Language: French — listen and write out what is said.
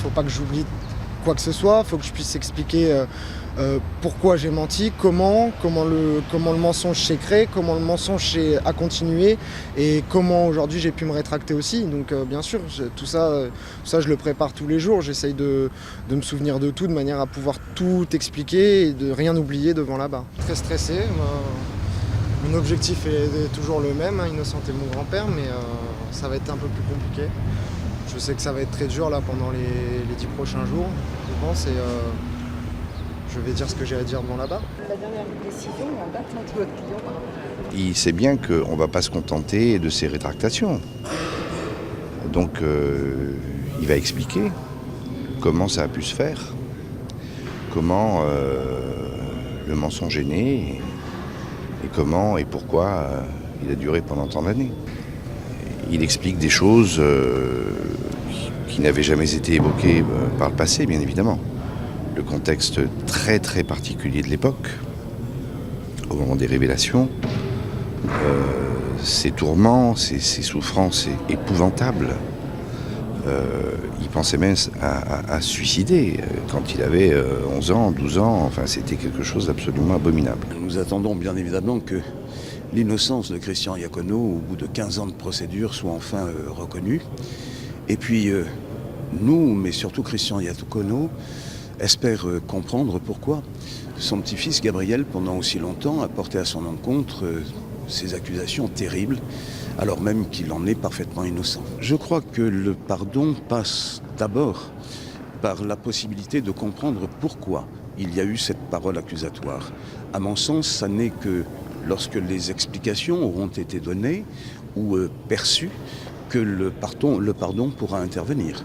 faut pas que j'oublie quoi que ce soit, il faut que je puisse expliquer pourquoi j'ai menti, comment le mensonge s'est créé, comment le mensonge a continué et comment aujourd'hui j'ai pu me rétracter aussi. Donc bien sûr, tout ça je le prépare tous les jours, j'essaye de me souvenir de tout de manière à pouvoir tout expliquer et de rien oublier devant la barre. Très stressé, mon objectif est toujours le même, hein, innocenter mon grand-père, mais ça va être un peu plus compliqué. Je sais que ça va être très dur là pendant les 10 prochains jours, je pense, et je vais dire ce que j'ai à dire devant la barre. La dernière décision, en date, de votre client par rapport à vous? Il sait bien qu'on ne va pas se contenter de ses rétractations. Donc il va expliquer comment ça a pu se faire, comment le mensonge est né et comment et pourquoi il a duré pendant tant d'années. Il explique des choses qui n'avaient jamais été évoquées par le passé, bien évidemment. Le contexte très très particulier de l'époque, au moment des révélations, ses tourments, ses souffrances épouvantables. Il pensait même à se suicider quand il avait 11 ans, 12 ans. Enfin, c'était quelque chose d'absolument abominable. Nous attendons bien évidemment que l'innocence de Christian Iacono, au bout de 15 ans de procédure, soit enfin reconnue. Et puis, nous, mais surtout Christian Iacono, espère comprendre pourquoi son petit-fils Gabriel, pendant aussi longtemps, a porté à son encontre ces accusations terribles, alors même qu'il en est parfaitement innocent. Je crois que le pardon passe d'abord par la possibilité de comprendre pourquoi il y a eu cette parole accusatoire. À mon sens, ça n'est que lorsque les explications auront été données ou perçues que le pardon pourra intervenir.